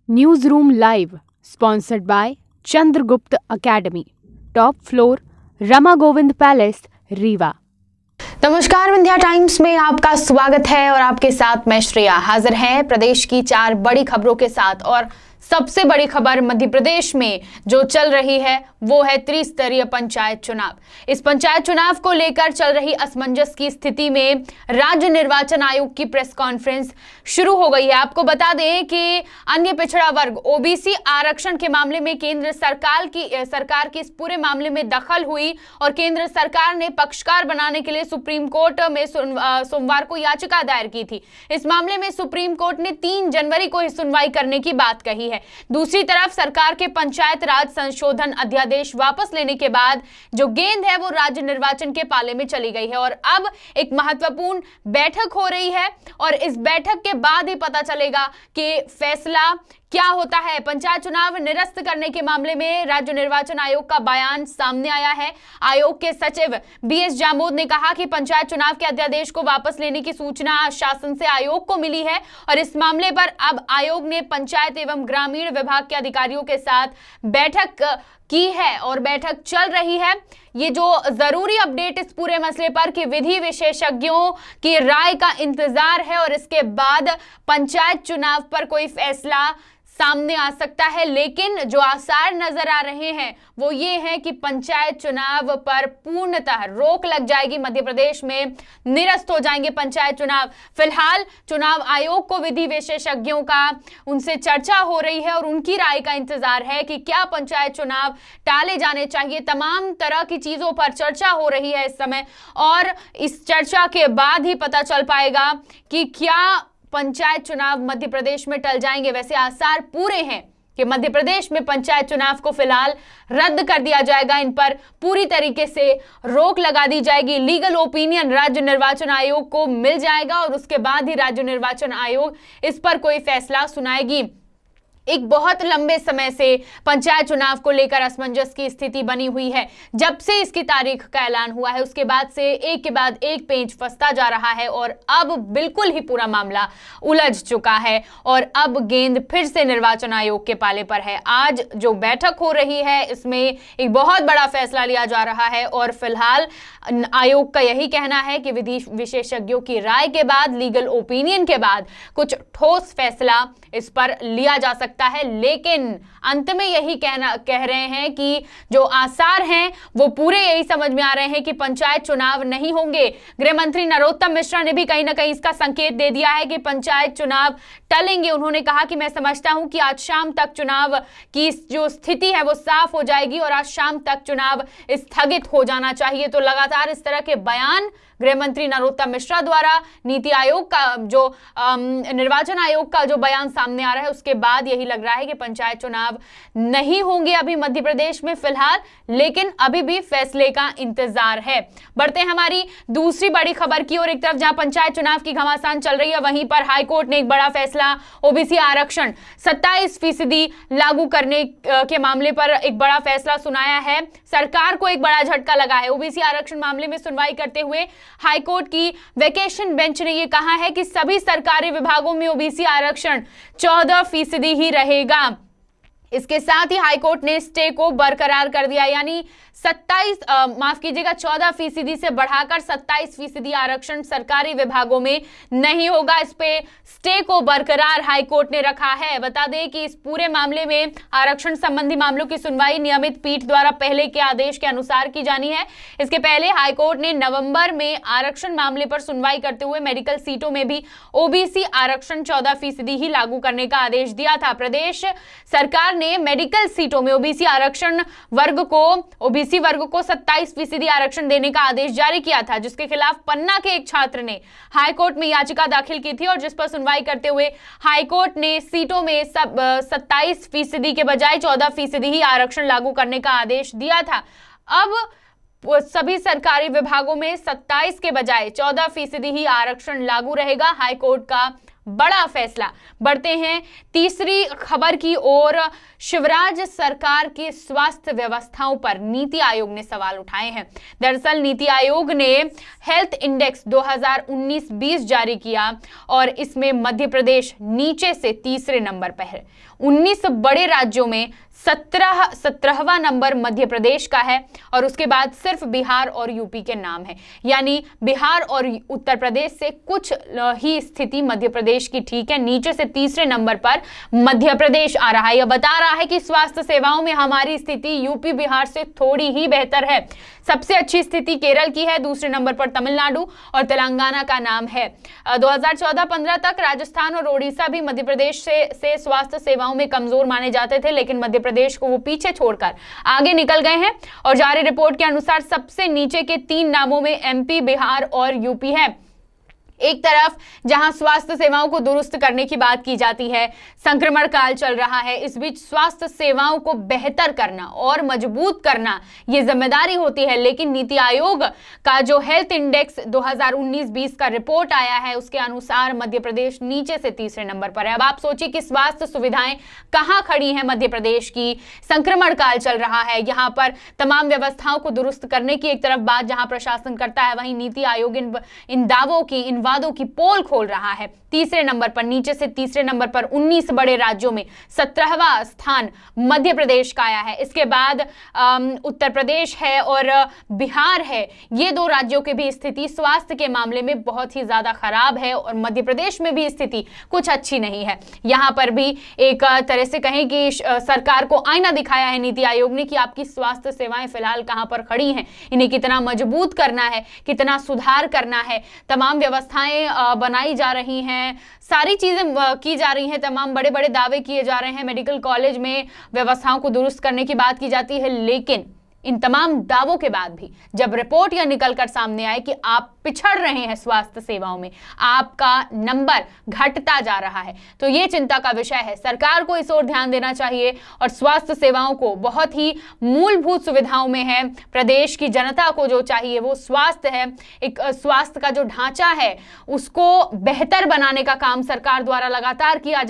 News room live sponsored by Chandragupta academy, top floor, Rama Govind palace, Rewa. नमस्कार, Vindhya times में आपका स्वागत है और आपके साथ मैं श्रेया हाजिर है प्रदेश की 4 बड़ी खबरों के साथ। और सबसे बड़ी खबर मध्य प्रदेश में जो चल रही है वो है त्रिस्तरीय पंचायत चुनाव। इस पंचायत चुनाव को लेकर चल रही असमंजस की स्थिति में राज्य निर्वाचन आयोग की प्रेस कॉन्फ्रेंस शुरू हो गई है। आपको बता दें कि अन्य पिछड़ा वर्ग ओबीसी आरक्षण के मामले में केंद्र सरकार की इस पूरे मामले में दखल हुई और केंद्र सरकार ने पक्षकार बनाने के लिए सुप्रीम कोर्ट में सोमवार को याचिका दायर की थी। इस मामले में सुप्रीम कोर्ट ने 3 जनवरी को ही सुनवाई करने की बात कही है। दूसरी तरफ सरकार के पंचायत राज संशोधन अध्यादेश वापस लेने के बाद जो गेंद है वो राज्य निर्वाचन के पाले में चली गई है और अब एक महत्वपूर्ण बैठक हो रही है और इस बैठक के बाद ही पता चलेगा कि फैसला क्या होता है। पंचायत चुनाव निरस्त करने के मामले में राज्य निर्वाचन आयोग का बयान सामने आया है। आयोग के सचिव बीएस जामोद ने कहा कि पंचायत चुनाव के अध्यादेश को वापस लेने की सूचना शासन से आयोग को मिली है और इस मामले पर अब आयोग ने पंचायत एवं ग्रामीण विभाग के अधिकारियों के साथ बैठक की है और बैठक चल रही है। ये जो जरूरी अपडेट इस पूरे मसले पर कि विधि विशेषज्ञों की राय का इंतजार है और इसके बाद पंचायत चुनाव पर कोई फैसला सामने आ सकता है। लेकिन जो आसार नजर आ रहे हैं वो ये है कि पंचायत चुनाव पर पूर्णतः रोक लग जाएगी। मध्य प्रदेश में निरस्त हो जाएंगे पंचायत चुनाव। फिलहाल चुनाव आयोग को विधि विशेषज्ञों का उनसे चर्चा हो रही है और उनकी राय का इंतजार है कि क्या पंचायत चुनाव टाले जाने चाहिए। तमाम तरह की चीजों पर चर्चा हो रही है इस समय और इस चर्चा के बाद ही पता चल पाएगा कि क्या पंचायत चुनाव मध्य प्रदेश में टल जाएंगे। वैसे आसार पूरे हैं कि मध्य प्रदेश में पंचायत चुनाव को फिलहाल रद्द कर दिया जाएगा। इन पर पूरी तरीके से रोक लगा दी जाएगी। लीगल ओपिनियन राज्य निर्वाचन आयोग को मिल जाएगा और उसके बाद ही राज्य निर्वाचन आयोग इस पर कोई फैसला सुनाएगी। एक बहुत लंबे समय से पंचायत चुनाव को लेकर असमंजस की स्थिति बनी हुई है। जब से इसकी तारीख का ऐलान हुआ है उसके बाद से एक के बाद एक पेंच फंसता जा रहा है और अब बिल्कुल ही पूरा मामला उलझ चुका है और अब गेंद फिर से निर्वाचन आयोग के पाले पर है। आज जो बैठक हो रही है इसमें एक बहुत बड़ा फैसला लिया जा रहा है और फिलहाल आयोग का यही कहना है कि विधि विशेषज्ञों की राय के बाद, लीगल ओपिनियन के बाद कुछ ठोस फैसला इस पर लिया जा सकता है। लेकिन अंत में यही कह रहे हैं कि जो आसार हैं वो पूरे यही समझ में आ रहे हैं कि पंचायत चुनाव नहीं होंगे। गृह मंत्री नरोत्तम मिश्रा ने भी कहीं ना कहीं इसका संकेत दे दिया है कि पंचायत चुनाव टलेंगे। उन्होंने कहा कि मैं समझता हूं कि आज शाम तक चुनाव की जो स्थिति है वो साफ हो जाएगी और आज शाम तक चुनाव स्थगित हो जाना चाहिए। तो लगातार इस तरह के बयान गृह मंत्री नरोत्तम मिश्रा द्वारा नीति आयोग का जो निर्वाचन आयोग का जो बयान सामने आ रहा है उसके बाद यही लग रहा है कि पंचायत चुनाव नहीं होंगे अभी मध्य प्रदेश में फिलहाल, लेकिन अभी भी फैसले का इंतजार है। बढ़ते हैं हमारी दूसरी बड़ी खबर की और एक तरफ जहां पंचायत चुनाव की घमासान चल रही है वहीं पर हाईकोर्ट ने एक बड़ा फैसला ओबीसी आरक्षण 27% लागू करने के मामले पर एक बड़ा फैसला सुनाया है। सरकार को एक बड़ा झटका लगा है। ओबीसी आरक्षण मामले में सुनवाई करते हुए हाईकोर्ट की वेकेशन बेंच ने यह कहा है कि सभी सरकारी विभागों में ओबीसी आरक्षण 14% ही रहेगा। इसके साथ ही हाईकोर्ट ने स्टे को बरकरार कर दिया, यानी 14% से बढ़ाकर 27% आरक्षण सरकारी विभागों में नहीं होगा। इस पे स्टे को बरकरार हाईकोर्ट ने रखा है। बता दें कि इस पूरे मामले में आरक्षण संबंधी मामलों की सुनवाई नियमित पीठ द्वारा पहले के आदेश के अनुसार की जानी है। इसके पहले हाईकोर्ट ने नवंबर में आरक्षण मामले पर सुनवाई करते हुए मेडिकल सीटों में भी ओबीसी आरक्षण 14% ही लागू करने का आदेश दिया था। प्रदेश सरकार ने मेडिकल सीटों में ओबीसी वर्ग को 27% आरक्षण देने का आदेश जारी किया था, जिसके खिलाफ पन्ना के एक छात्र ने हाईकोर्ट में याचिका दाखिल की थी और जिस पर सुनवाई करते हुए हाईकोर्ट ने सीटों में 27% के बजाय 14% ही आरक्षण लागू करने का आदेश दिया था। अब सभी सरकारी विभागों में 27 के बजाय 14% ही आरक्षण लागू रहेगा। हाईकोर्ट का बड़ा फैसला। बढ़ते हैं तीसरी खबर की ओर। शिवराज सरकार की स्वास्थ्य व्यवस्थाओं पर नीति आयोग ने सवाल उठाए हैं। दरअसल नीति आयोग ने हेल्थ इंडेक्स 2019-20 जारी किया और इसमें मध्य प्रदेश नीचे से तीसरे नंबर पर है। 19 बड़े राज्यों में 17वां नंबर मध्य प्रदेश का है और उसके बाद सिर्फ बिहार और यूपी के नाम है। यानी बिहार और उत्तर प्रदेश से कुछ ही स्थिति मध्य प्रदेश की ठीक है। नीचे से तीसरे नंबर पर मध्य प्रदेश आ रहा है। यह बता रहा है कि स्वास्थ्य सेवाओं में हमारी स्थिति यूपी बिहार से थोड़ी ही बेहतर है। सबसे अच्छी स्थिति केरल की है, दूसरे नंबर पर तमिलनाडु और तेलंगाना का नाम है। 2014-15 तक राजस्थान और ओडिशा भी मध्य प्रदेश से स्वास्थ्य सेवाओं में कमजोर माने जाते थे, लेकिन मध्य प्रदेश को वो पीछे छोड़कर आगे निकल गए हैं। और जारी रिपोर्ट के अनुसार सबसे नीचे के 3 नामों में एमपी, बिहार और यूपी है। एक तरफ जहां स्वास्थ्य सेवाओं को दुरुस्त करने की बात की जाती है, संक्रमण काल चल रहा है, इस बीच स्वास्थ्य सेवाओं को बेहतर करना और मजबूत करना ये जिम्मेदारी होती है। लेकिन नीति आयोग का जो हेल्थ इंडेक्स 2019-20 का रिपोर्ट आया है, उसके अनुसार मध्य प्रदेश नीचे से तीसरे नंबर पर है। अब आप सोचिए कि स्वास्थ्य सुविधाएं कहां खड़ी हैं मध्य प्रदेश की। संक्रमण काल चल रहा है, यहाँ पर तमाम व्यवस्थाओं को दुरुस्त करने की एक तरफ बात जहां प्रशासन करता है, वहीं नीति आयोग इन दावों की, इन वादों की पोल खोल रहा है। तीसरे नंबर पर, नीचे से तीसरे नंबर पर 19 बड़े राज्यों में 17वां स्थान मध्य प्रदेश का आया है। इसके बाद उत्तर प्रदेश है और बिहार है। ये 2 राज्यों की भी स्थिति स्वास्थ्य के मामले में बहुत ही ज्यादा खराब है और मध्य प्रदेश में भी स्थिति कुछ अच्छी नहीं है। यहां पर भी एक तरह से कहें कि सरकार को आईना दिखाया है नीति आयोग ने कि आपकी स्वास्थ्य सेवाएं फिलहाल कहां पर खड़ी हैं, इन्हें कितना मजबूत करना है, कितना सुधार करना है। तमाम व्यवस्थाएं बनाई जा रही हैं, सारी चीजें की जा रही हैं, तमाम बड़े बड़े दावे किए जा रहे हैं। मेडिकल कॉलेज में व्यवस्थाओं को दुरुस्त करने की बात की जाती है, लेकिन इन तमाम दावों के बाद भी जब रिपोर्ट यह निकलकर सामने आए कि आप पिछड़ रहे हैं स्वास्थ्य सेवाओं में, आपका नंबर घटता जा रहा है, तो यह चिंता का विषय है। सरकार को इस ओर ध्यान देना चाहिए और स्वास्थ्य सेवाओं को, बहुत ही मूलभूत सुविधाओं में है, प्रदेश की जनता को जो चाहिए वो स्वास्थ्य है। एक स्वास्थ्य का जो ढांचा है उसको बेहतर बनाने का काम सरकार द्वारा लगातार किया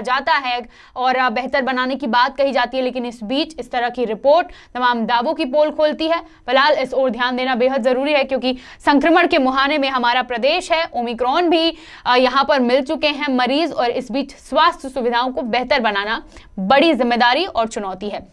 जाता है और बेहतर बनाने की बात कही जाती है। लेकिन इस बीच इस तरह की रिपोर्ट तमाम दावों की पोल खोलती है। फिलहाल इस ओर ध्यान देना बेहद जरूरी है, क्योंकि संक्रमण के मुहाने में हमारा प्रदेश है। ओमिक्रॉन भी यहां पर मिल चुके हैं मरीज और इस बीच स्वास्थ्य सुविधाओं को बेहतर बनाना बड़ी जिम्मेदारी और चुनौती है।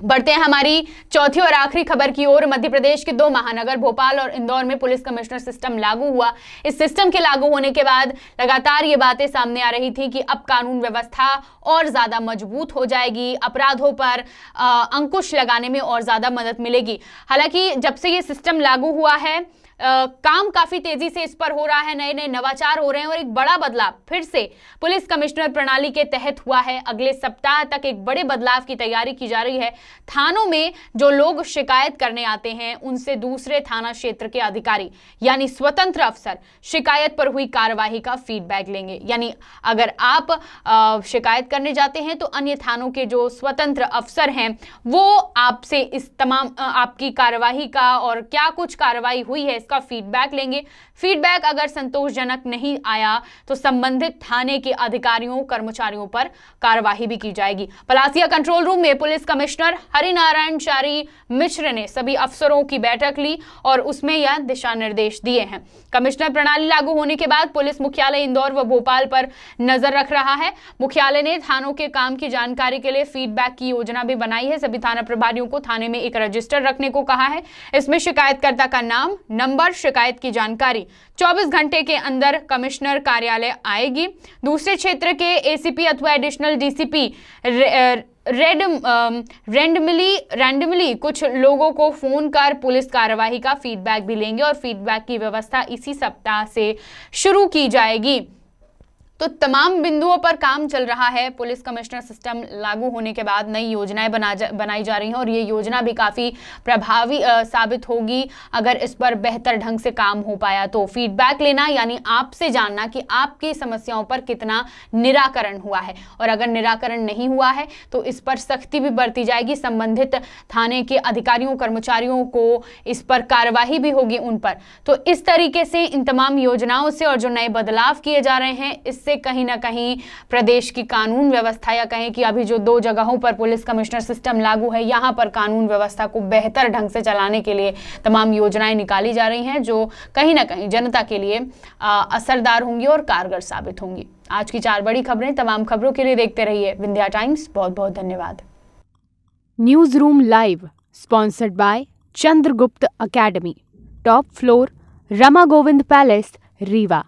बढ़ते हैं हमारी चौथी और आखिरी खबर की ओर। मध्य प्रदेश के 2 महानगर भोपाल और इंदौर में पुलिस कमिश्नर सिस्टम लागू हुआ। इस सिस्टम के लागू होने के बाद लगातार ये बातें सामने आ रही थी कि अब कानून व्यवस्था और ज्यादा मजबूत हो जाएगी, अपराधों पर अंकुश लगाने में और ज्यादा मदद मिलेगी। हालांकि जब से ये सिस्टम लागू हुआ है काम काफी तेजी से इस पर हो रहा है, नए नए नवाचार हो रहे हैं और एक बड़ा बदलाव फिर से पुलिस कमिश्नर प्रणाली के तहत हुआ है। अगले सप्ताह तक एक बड़े बदलाव की तैयारी की जा रही है। थानों में जो लोग शिकायत करने आते हैं उनसे दूसरे थाना क्षेत्र के अधिकारी यानी स्वतंत्र अफसर शिकायत पर हुई कार्यवाही का फीडबैक लेंगे। यानी अगर आप शिकायत करने जाते हैं तो अन्य थानों के जो स्वतंत्र अफसर हैं वो आपसे इस तमाम आपकी कार्यवाही का और क्या कुछ कार्रवाई हुई है का फीडबैक लेंगे। फीडबैक अगर संतोषजनक नहीं आया तो संबंधित थाने के अधिकारियों कर्मचारियों पर कार्यवाही भी की जाएगी। पलासिया कंट्रोल रूम में पुलिस कमिश्नर हरिनारायण चारी मिश्र ने सभी अफसरों की बैठक ली और उसमें यह दिशा निर्देश दिए हैं। कमिश्नर प्रणाली लागू होने के बाद पुलिस मुख्यालय इंदौर व भोपाल पर नजर रख रहा है। मुख्यालय ने थानों के काम की जानकारी के लिए फीडबैक की योजना भी बनाई है। सभी थाना प्रभारियों को थाने में एक रजिस्टर रखने को कहा है। इसमें शिकायतकर्ता का नाम, नंबर, शिकायत की जानकारी 24 घंटे के अंदर कमिश्नर कार्यालय आएगी। दूसरे क्षेत्र के एसीपी अथवा एडिशनल डीसीपी रैंडमली कुछ लोगों को फोन कर पुलिस कार्यवाही का फीडबैक भी लेंगे और फीडबैक की व्यवस्था इसी सप्ताह से शुरू की जाएगी। तो तमाम बिंदुओं पर काम चल रहा है। पुलिस कमिश्नर सिस्टम लागू होने के बाद नई योजनाएं बनाई जा रही हैं और ये योजना भी काफ़ी प्रभावी साबित होगी अगर इस पर बेहतर ढंग से काम हो पाया तो। फीडबैक लेना यानी आपसे जानना कि आपकी समस्याओं पर कितना निराकरण हुआ है, और अगर निराकरण नहीं हुआ है तो इस पर सख्ती भी बरती जाएगी। संबंधित थाने के अधिकारियों कर्मचारियों को इस पर कार्रवाई भी होगी उन पर। तो इस तरीके से इन तमाम योजनाओं से और जो नए बदलाव किए जा रहे हैं इससे कहीं ना कहीं प्रदेश की कानून व्यवस्था, या कहें कि अभी जो 2 जगहों पर पुलिस कमिश्नर सिस्टम लागू है यहां पर कानून व्यवस्था को बेहतर ढंग से चलाने के लिए तमाम योजनाएं निकाली जा रही हैं जो कहीं ना कहीं जनता के लिए असरदार होंगी और कारगर साबित होंगी। आज की 4 बड़ी खबरें। तमाम खबरों के लिए देखते रहिए विंध्या टाइम्स। बहुत बहुत धन्यवाद। News room live sponsored by Chandragupta academy, top floor, Rama Govind palace, Rewa.